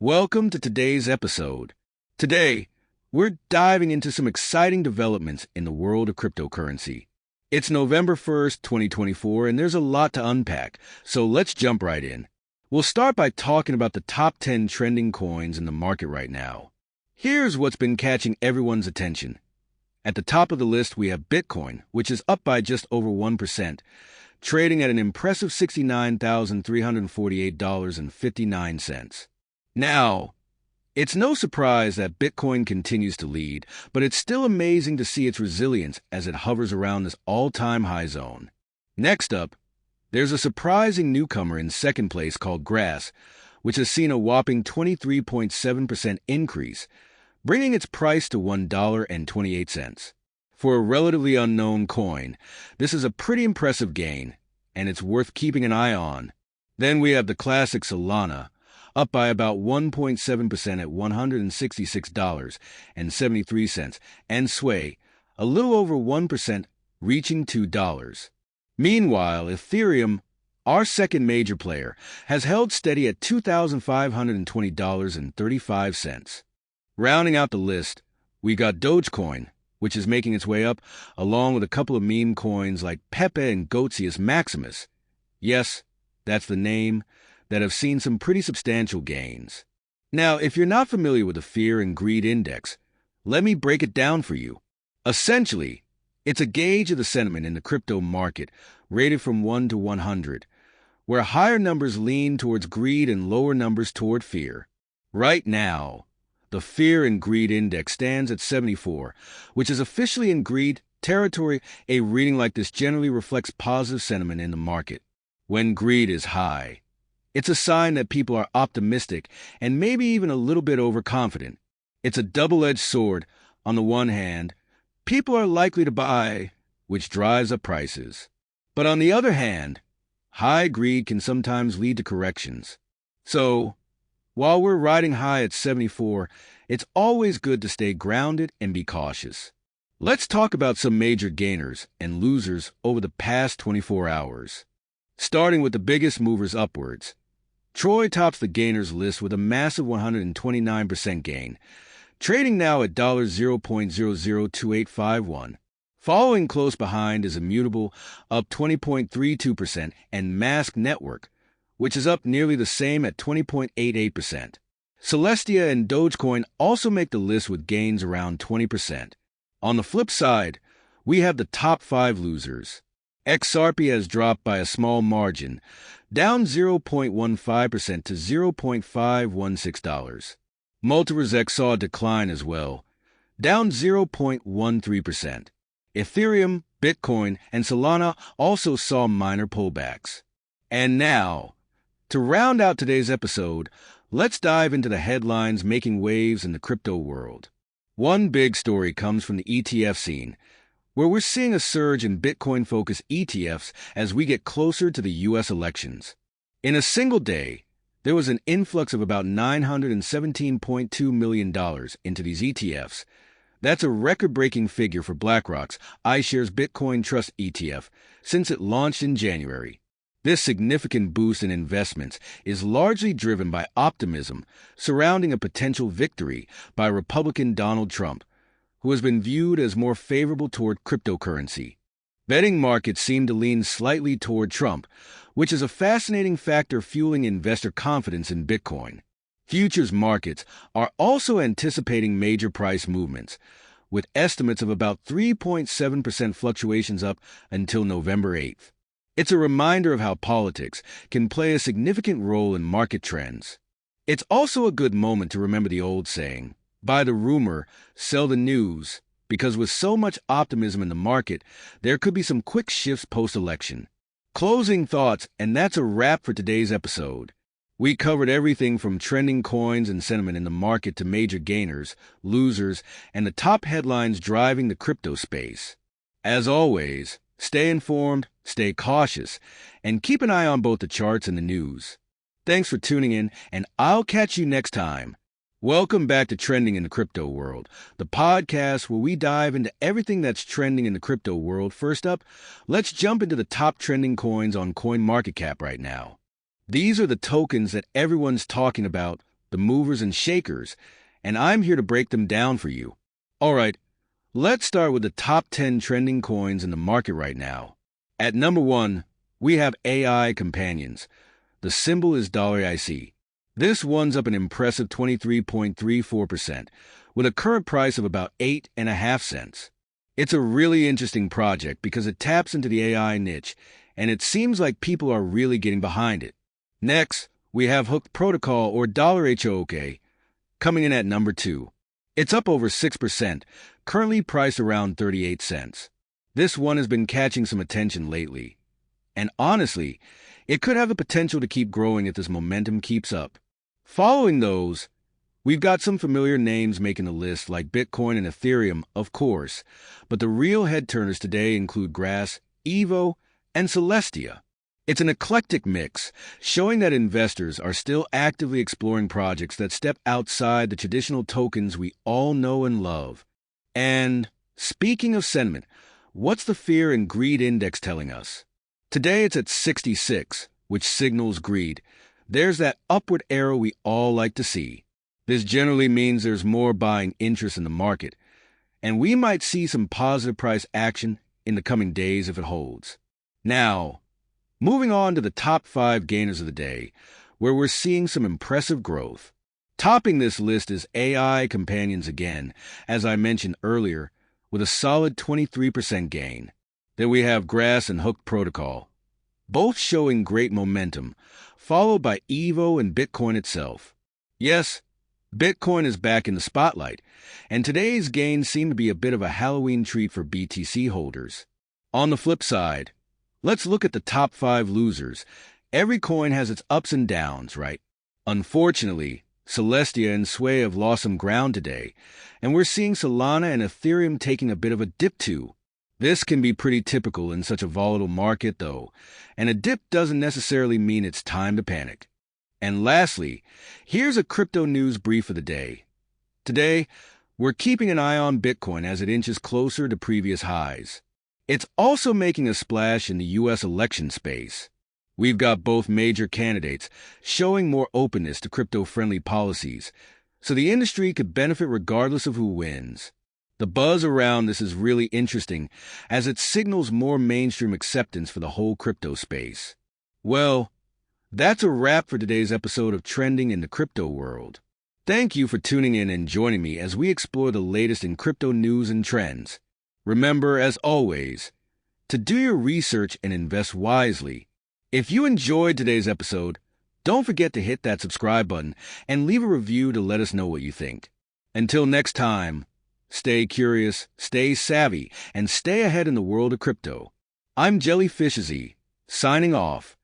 Welcome to today's episode. Today, we're diving into some exciting developments in the world of cryptocurrency. It's November 1st, 2024, and there's a lot to unpack, so let's jump right in. We'll start by talking about the top 10 trending coins in the market right now. Here's what's been catching everyone's attention. At the top of the list, we have Bitcoin, which is up by just over 1%, trading at an impressive $69,348.59. Now, it's no surprise that Bitcoin continues to lead, but it's still amazing to see its resilience as it hovers around this all-time high zone. Next up, there's a surprising newcomer in second place called Grass, which has seen a whopping 23.7% increase, bringing its price to $1.28. For a relatively unknown coin, this is a pretty impressive gain, and it's worth keeping an eye on. Then we have the classic Solana, up by about 1.7% at $166.73, and Sway, a little over 1%, reaching $2. Meanwhile, Ethereum, our second major player, has held steady at $2,520.35. Rounding out the list, we got Dogecoin, which is making its way up, along with a couple of meme coins like Pepe and Maximus. Yes, that's the name, that have seen some pretty substantial gains. Now, if you're not familiar with the Fear and Greed Index, let me break it down for you. Essentially, it's a gauge of the sentiment in the crypto market, rated from 1 to 100, where higher numbers lean towards greed and lower numbers toward fear. Right now, the Fear and Greed Index stands at 74, which is officially in greed territory. A reading like this generally reflects positive sentiment in the market. When greed is high, it's a sign that people are optimistic and maybe even a little bit overconfident. It's a double-edged sword. On the one hand, people are likely to buy, which drives up prices. But on the other hand, high greed can sometimes lead to corrections. So, while we're riding high at 74, it's always good to stay grounded and be cautious. Let's talk about some major gainers and losers over the past 24 hours. Starting with the biggest movers upwards, Troy tops the gainers list with a massive 129% gain, trading now at $0.002851. Following close behind is Immutable, up 20.32%, and Mask Network, which is up nearly the same at 20.88%. Celestia and Dogecoin also make the list with gains around 20%. On the flip side, we have the top 5 losers. XRP has dropped by a small margin, down 0.15% to $0.516. Multiverse saw a decline as well, down 0.13%. Ethereum, Bitcoin, and Solana also saw minor pullbacks. And now, to round out today's episode, let's dive into the headlines making waves in the crypto world. One big story comes from the ETF scene, where we're seeing a surge in Bitcoin-focused ETFs as we get closer to the U.S. elections. In a single day, there was an influx of about $917.2 million into these ETFs. That's a record-breaking figure for BlackRock's iShares Bitcoin Trust ETF since it launched in January. This significant boost in investments is largely driven by optimism surrounding a potential victory by Republican Donald Trump, who has been viewed as more favorable toward cryptocurrency. Betting markets seem to lean slightly toward Trump, which is a fascinating factor fueling investor confidence in Bitcoin. Futures markets are also anticipating major price movements, with estimates of about 3.7% fluctuations up until November 8th. It's a reminder of how politics can play a significant role in market trends. It's also a good moment to remember the old saying, buy the rumor, sell the news, because with so much optimism in the market, there could be some quick shifts post-election. Closing thoughts, and that's a wrap for today's episode. We covered everything from trending coins and sentiment in the market to major gainers, losers, and the top headlines driving the crypto space. As always, stay informed, stay cautious, and keep an eye on both the charts and the news. Thanks for tuning in, and I'll catch you next time. Welcome back to Trending in the Crypto World, the podcast where we dive into everything that's trending in the crypto world. First up, let's jump into the top trending coins on CoinMarketCap right now. These are the tokens that everyone's talking about, the movers and shakers, and I'm here to break them down for you. All right, let's start with the top 10 trending coins in the market right now. At number 1, we have AI Companions. The symbol is $IC. This one's up an impressive 23.34%, with a current price of about 8.5 cents. It's a really interesting project because it taps into the AI niche, and it seems like people are really getting behind it. Next, we have Hooked Protocol, or $HOOK, coming in at number 2. It's up over 6%, currently priced around 38 cents. This one has been catching some attention lately. And honestly, it could have the potential to keep growing if this momentum keeps up. Following those, we've got some familiar names making the list like Bitcoin and Ethereum, of course, but the real head-turners today include Grass, Evo, and Celestia. It's an eclectic mix, showing that investors are still actively exploring projects that step outside the traditional tokens we all know and love. And speaking of sentiment, what's the Fear and Greed Index telling us? Today it's at 66, which signals greed. There's that upward arrow we all like to see. This generally means there's more buying interest in the market, and we might see some positive price action in the coming days if it holds. Now, moving on to the top 5 gainers of the day, where we're seeing some impressive growth. Topping this list is AI Companions again, as I mentioned earlier, with a solid 23% gain. Then we have Grass and Hooked Protocol, both showing great momentum, followed by Evo and Bitcoin itself. Yes, Bitcoin is back in the spotlight, and today's gains seem to be a bit of a Halloween treat for BTC holders. On the flip side, let's look at the top 5 losers. Every coin has its ups and downs, right? Unfortunately, Celestia and Sway have lost some ground today, and we're seeing Solana and Ethereum taking a bit of a dip too. This can be pretty typical in such a volatile market, though, and a dip doesn't necessarily mean it's time to panic. And lastly, here's a crypto news brief of the day. Today, we're keeping an eye on Bitcoin as it inches closer to previous highs. It's also making a splash in the U.S. election space. We've got both major candidates showing more openness to crypto-friendly policies, so the industry could benefit regardless of who wins. The buzz around this is really interesting as it signals more mainstream acceptance for the whole crypto space. Well, that's a wrap for today's episode of Trending in the Crypto World. Thank you for tuning in and joining me as we explore the latest in crypto news and trends. Remember, as always, to do your research and invest wisely. If you enjoyed today's episode, don't forget to hit that subscribe button and leave a review to let us know what you think. Until next time, stay curious, stay savvy, and stay ahead in the world of crypto. I'm Jellyfishzy, signing off.